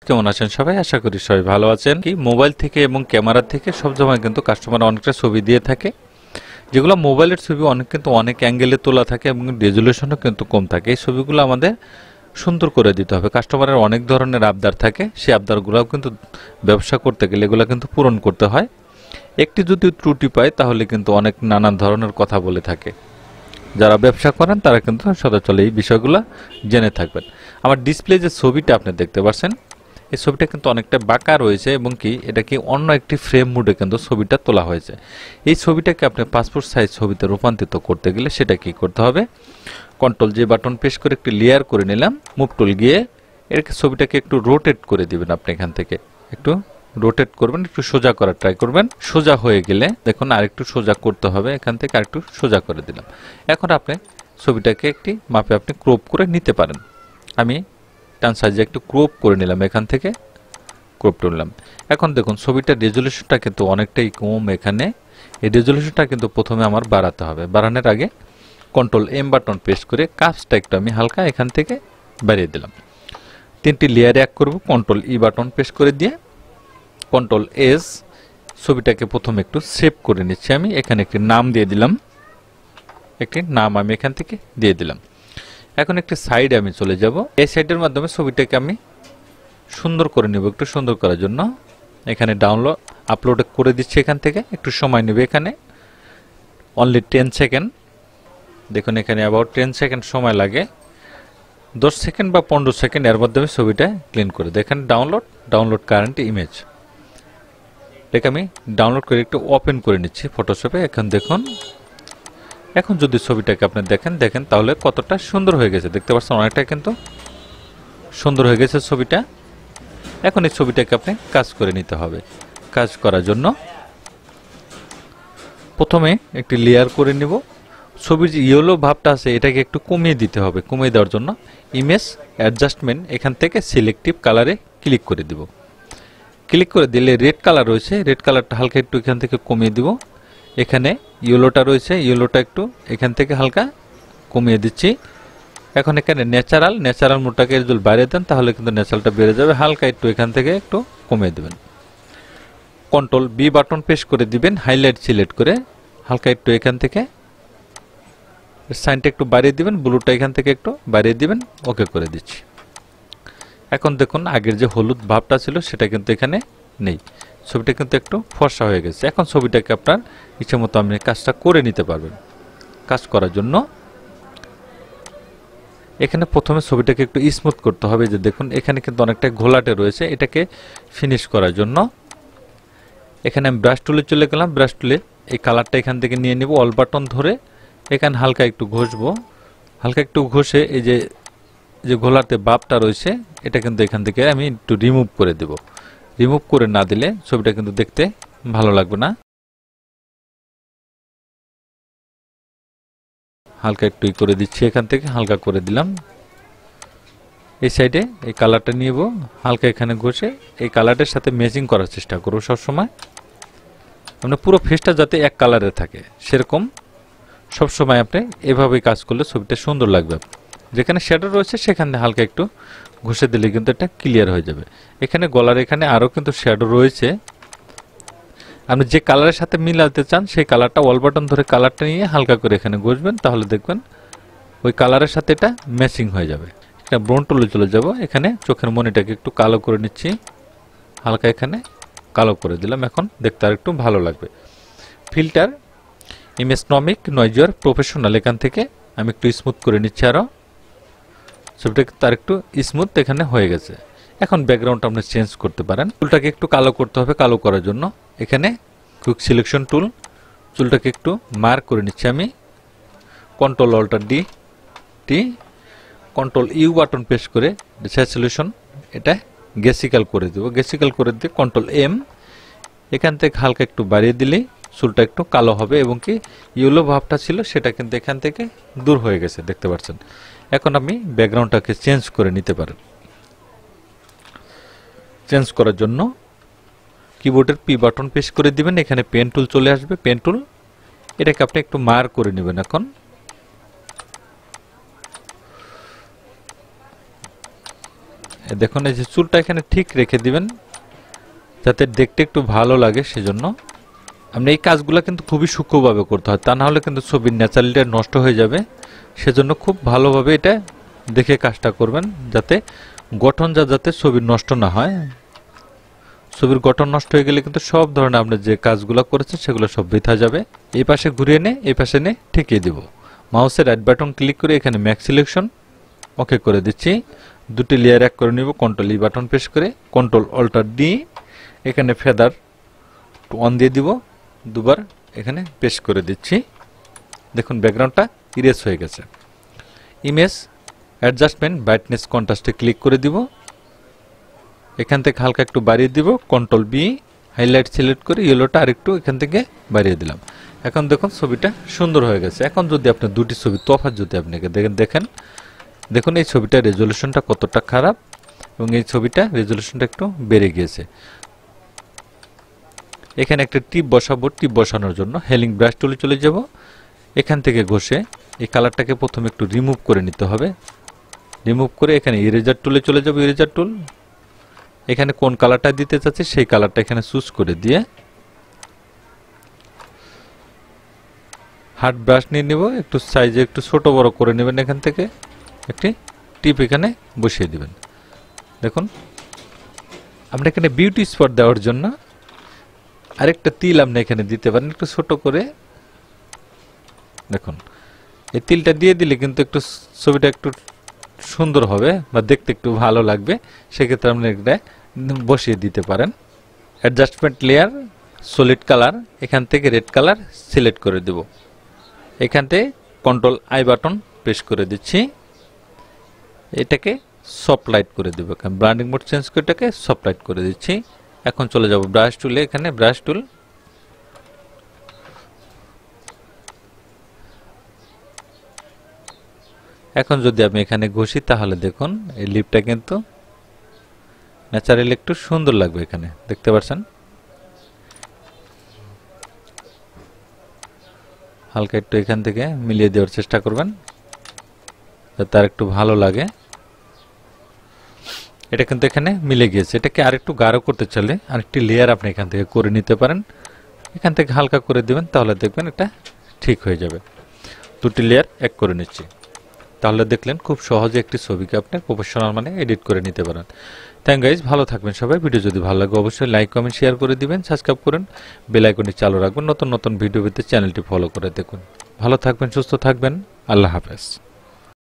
কেমন আছেন সবাই? আশা করি সবাই ভালো আছেন। কি মোবাইল থেকে এবং ক্যামেরা থেকে সব সময় কিন্তু কাস্টমার অনেকটা ছবি দিয়ে থাকে, যেগুলো মোবাইলের ছবি অনেক অ্যাঙ্গেলে তোলা থাকে এবং রেজুলেশনও কিন্তু কম থাকে। এই ছবিগুলো আমাদের সুন্দর করে দিতে হবে। কাস্টমারের অনেক ধরনের আবদার থাকে, সেই আবদারগুলোও কিন্তু ব্যবসা করতে গেলে এগুলো কিন্তু পূরণ করতে হয়। একটি যদি ত্রুটি পায় তাহলে কিন্তু অনেক নানান ধরনের কথা বলে থাকে। যারা ব্যবসা করেন তারা কিন্তু সদাচলে এই বিষয়গুলো জেনে থাকবেন। আমার ডিসপ্লে যে ছবিটা আপনি দেখতে পাচ্ছেন, এই ছবিটা কিন্তু অনেকটা বাঁকা রয়েছে এবং কি এটা কি অন্য একটি ফ্রেম মোডে কিন্তু ছবিটা তোলা হয়েছে। এই ছবিটাকে আপনি পাসপোর্ট সাইজ ছবিতে রূপান্তরিত করতে গেলে সেটা কি করতে হবে, কন্ট্রোল যে বাটন প্রেস করে একটি লেয়ার করে নিলাম, মুভ টুল গিয়ে এর ছবিটাকে একটু রোটেট করে দিবেন। আপনি এখান থেকে একটু রোটেট করবেন, একটু সোজা করার ট্রাই করবেন। সোজা হয়ে গেলে দেখুন আরেকটু সোজা করতে হবে, এখান থেকে আরেকটু সোজা করে দিলাম। এখন আপনি ছবিটাকে একটি মাপে আপনি ক্রপ করে নিতে পারেন। আমি টান সাইজে একটু ক্রপ করে নিলাম, এখান থেকে ক্রপ করলাম। এখন দেখুন ছবিটার রেজুলেশনটা কিন্তু অনেকটাই কম। এখানে এই রেজুলেশনটা কিন্তু প্রথমে আমার বাড়াতে হবে। বাড়ানোর আগে কন্ট্রোল এম বাটন প্রেস করে কাজটা একটু আমি হালকা এখান থেকে বাড়িয়ে দিলাম। তিনটি লেয়ারে এক করব, কন্ট্রোল ই বাটন প্রেস করে দিয়ে কন্ট্রোল এস ছবিটাকে প্রথমে একটু সেভ করে নিচ্ছি। আমি এখানে একটি নাম দিয়ে দিলাম, একটি নাম আমি এখান থেকে দিয়ে দিলাম। এখন একটি সাইডে আমি চলে যাব। এই সাইডের মাধ্যমে ছবিটাকে আমি সুন্দর করে নেব। একটু সুন্দর করার জন্য এখানে ডাউনলোড আপলোড করে দিচ্ছি। এখান থেকে একটু সময় নেবে, এখানে অনলি 10 সেকেন্ড। দেখুন এখানে অ্যাবাউট 10 সেকেন্ড সময় লাগে। 10 সেকেন্ড বা 15 সেকেন্ড এর মাধ্যমে ছবিটা ক্লিন করে দেখেন। ডাউনলোড কারেন্ট ইমেজ, এটাকে আমি ডাউনলোড করে একটু ওপেন করে নিচ্ছি ফটোশপে। এখন দেখুন, এখন যদি ছবিটাকে আপনি দেখেন তাহলে কতটা সুন্দর হয়ে গেছে। দেখতে পাচ্ছেন অনেকটা কিন্তু সুন্দর হয়ে গেছে ছবিটা। এখন এই ছবিটাকে আপনি কাজ করে নিতে হবে। কাজ করার জন্য প্রথমে একটি লেয়ার করে নেব। ছবির যে ইয়েলো ভাবটা আছে এটাকে একটু কমিয়ে দিতে হবে। কমিয়ে দেওয়ার জন্য ইমেজ অ্যাডজাস্টমেন্ট এখান থেকে সিলেক্টিভ কালারে ক্লিক করে দিব। ক্লিক করে দিলে রেড কালার রয়েছে, রেড কালারটা হালকা একটু এখান থেকে কমিয়ে দিব। এখানে ইয়েলোটা রয়েছে, ইয়েলোটা একটু এখান থেকে হালকা কমিয়ে দিচ্ছি। এখন এখানে ন্যাচারাল মোডটাকে যদি বাড়িয়ে দেন তাহলে কিন্তু ন্যাচারালটা বেড়ে যাবে। হালকা একটু এখান থেকে একটু কমিয়ে দেবেন। কন্ট্রোল বি বাটন প্রেস করে দিবেন, হাইলাইট সিলেক্ট করে হালকা একটু এখান থেকে সাইনটা একটু বাড়িয়ে দিবেন, ব্লুটা এখান থেকে একটু বাড়িয়ে দিবেন। ওকে করে দিচ্ছি। এখন দেখুন আগের যে হলুদ ভাবটা ছিল সেটা কিন্তু এখানে নেই। ছবিটা কিন্তু একটু ফর্সা হয়ে গেছে। এখন ছবিটাকে আপনার ইচ্ছে মতো আপনি কাজটা করে নিতে পারবেন। কাজ করার জন্য এখানে প্রথমে ছবিটাকে একটু স্মুথ করতে হবে। যে দেখুন এখানে কিন্তু অনেকটা ঘোলাটে রয়েছে, এটাকে ফিনিশ করার জন্য এখানে আমি ব্রাশ টুলে চলে গেলাম। ব্রাশ টুলে এই কালারটা এখান থেকে নিয়ে নেব, অল বাটন ধরে এখানে হালকা একটু ঘষবো। হালকা একটু ঘষে এই যে ঘোলাতে ভাবটা রয়েছে এটা কিন্তু এখান থেকে আমি একটু রিমুভ করে দেব। রিমুভ করে না দিলে ছবিটা কিন্তু দেখতে ভালো লাগবে না। হালকা একটু করে দিচ্ছি, এখান থেকে হালকা করে দিলাম। এই সাইডে এই কালারটা নিব, হালকা এখানে ঘষে এই কালারটার সাথে ম্যাচিং করার চেষ্টা করব সবসময়। আপনার পুরো ফেসটা যাতে এক কালারে থাকে সেরকম সবসময় আপনি এভাবেই কাজ করলে ছবিটা সুন্দর লাগবে। যেখানে শ্যাডো রয়েছে সেখানে হালকা একটু ঘষে দিলে কিন্তু এটা ক্লিয়ার হয়ে যাবে। এখানে গলার এখানে আরও কিন্তু শ্যাডো রয়েছে। আপনি যে কালারের সাথে মিলাতে চান সেই কালারটা অল বাটন ধরে কালারটা নিয়ে হালকা করে এখানে ঘষবেন, তাহলে দেখবেন ওই কালারের সাথে এটা ম্যাচিং হয়ে যাবে। এটা ব্রাউন টুলে চলে যাব। এখানে চোখের মনিটাকে একটু কালো করে নিচ্ছি, হালকা এখানে কালো করে দিলাম। এখন দেখতে আর একটু ভালো লাগবে। ফিল্টার ইমেজনমিক নয়েজার প্রফেশনাল এখান থেকে আমি একটু স্মুথ করে নিচ্ছি। আরও ছবিটা তার একটু স্মুথ এখানে হয়ে গেছে। এখন ব্যাকগ্রাউন্ডটা আপনি চেঞ্জ করতে পারেন। চুলটাকে একটু কালো করতে হবে। কালো করার জন্য এখানে কুইক সিলেকশন টুল, চুলটাকে একটু মার্ক করে নিচ্ছি আমি। Control alt T control U button press করে স্যাচুরেশন এটা গেসিক্যাল করে দেব। গেসিক্যাল করে দিয়ে কন্ট্রোল এম এখান থেকে হালকা একটু বাড়িয়ে দিলেই চুলটা একটু কালো হবে এবং কি ইয়েলো ভাবটা ছিল সেটা কিন্তু এখান থেকে দূর হয়ে গেছে, দেখতে পাচ্ছেন। এখন আমি ব্যাকগ্রাউন্ডটাকে চেঞ্জ করে নিতে পারেন। চেঞ্জ করার জন্য কিবোর্ডের পি বাটন প্রেস করে দিবেন, এখানে পেন টুল চলে আসবে। পেন টুল এটাকে আপনি একটু মার্ক করে নেবেন। এখন দেখুন এই যে চুলটা এখানে ঠিক রেখে দিবেন যাতে দেখতে একটু ভালো লাগে। সেজন্য আপনি এই কাজগুলো কিন্তু খুবই সূক্ষ্মভাবে করতে হয়, তা না হলে কিন্তু ছবির ন্যাচারালিটা নষ্ট হয়ে যাবে। সেজন্য খুব ভালোভাবে এটা দেখে কাজটা করবেন যাতে গঠন যাতে ছবির নষ্ট না হয়। ছবির গঠন নষ্ট হয়ে গেলে কিন্তু সব ধরনের আপনি যে কাজগুলো করেছেন সেগুলো সব বৃথা যাবে। এই পাশে ঘুরিয়ে এনে এই পাশে এনে ঠেকিয়ে দিব। মাউসের রাইট বাটন ক্লিক করে এখানে ম্যাক্স সিলেকশন ওকে করে দিচ্ছি। দুটি লেয়ার এক করে নিব, কন্ট্রোল ই বাটন প্রেস করে কন্ট্রোল অল্টার ডি এখানে ফেদার অন দিয়ে দিব, দুবার এখানে প্রেস করে দিচ্ছি। দেখুন ব্যাকগ্রাউন্ডটা ইরেজ হয়ে গেছে। ইমেজ অ্যাডজাস্টমেন্ট ব্রাইটনেস কন্ট্রাস্টে ক্লিক করে দিব, এখান থেকে হালকা একটু বাড়িয়ে দিব, কন্ট্রোল বি হাইলাইট সিলেক্ট করে ইয়েলোটা আরেকটু এখান থেকে বাড়িয়ে দিলাম। এখন দেখুন ছবিটা সুন্দর হয়ে গেছে। এখন যদি আপনি দুটি ছবি তফাৎ যদি আপনাকে দেখেন, দেখুন এই ছবিটার রেজলিউশনটা কতটা খারাপ এবং এই ছবিটা রেজলিউশনটা একটু বেড়ে গিয়েছে। এখানে একটা টিপ বসাবো, টিপ বসানোর জন্য হেলিং ব্রাশ টুলে চলে যাব। এখান থেকে ঘষে এই কালারটাকে প্রথমে একটু রিমুভ করে নিতে হবে। রিমুভ করে এখানে ইরেজার টুলে চলে যাব, ইরেজার টুল এখানে কোন কালারটা দিতে চাচ্ছি সেই কালারটা এখানে চুজ করে দিয়ে হার্ড ব্রাশ নিয়ে নেব, একটু সাইজে একটু ছোট বড় করে নেবেন। এখান থেকে একটি টিপ এখানে বসিয়ে দিবেন। দেখুন আপনি এখানে বিউটি স্পট দেওয়ার জন্য আরেকটা তিল আপনি এখানে দিতে পারেন একটু ছোট করে। দেখুন এই তিলটা দিয়ে দিলে কিন্তু একটু ছবিটা একটু সুন্দর হবে বা দেখতে একটু ভালো লাগবে, সেক্ষেত্রে আপনি এটা বসিয়ে দিতে পারেন। অ্যাডজাস্টমেন্ট লেয়ার সলিড কালার এখান থেকে রেড কালার সিলেক্ট করে দেব। এখান থেকে কন্ট্রোল আই বাটন প্রেস করে দিচ্ছি, এটাকে সফট লাইট করে দেব। ব্রান্ডিং মোড চেঞ্জ করে এটাকে সফট লাইট করে দিচ্ছি। এখন চলে যাব ব্রাশ টুলে, এখানে ব্রাশ টুল এখন যদি আমি এখানে ঘষি তাহলে দেখুন এই লিপটা কিন্তু ন্যাচারালি একটু সুন্দর লাগবে। এখানে দেখতে পাচ্ছেন হালকা একটু এখান থেকে মিলিয়ে দেওয়ার চেষ্টা করবেন যাতে আর একটু ভালো লাগে। এটা কিন্তু এখানে মিলে গিয়েছে। এটাকে আরেকটু গাঢ় করতে চাইলে আরেকটি লেয়ার আপনি এখান থেকে করে নিতে পারেন। এখান থেকে হালকা করে দিবেন তাহলে দেখবেন এটা ঠিক হয়ে যাবে। দুটি লেয়ার এক করে নিচ্ছি, তাহলে দেখলেন খুব সহজে একটি ছবিকে আপনি প্রফেশনাল মানে এডিট করে নিতে পারেন। থ্যাংক গাইজ, ভালো থাকবেন সবাই। ভিডিও যদি ভালো লাগে অবশ্যই লাইক কমেন্ট শেয়ার করে দিবেন, সাবস্ক্রাইব করেন, বেল আইকনটি চালু রাখবেন। নতুন নতুন ভিডিও পেতে চ্যানেলটি ফলো করে দেখুন। ভালো থাকবেন, সুস্থ থাকবেন, আল্লাহ হাফেজ।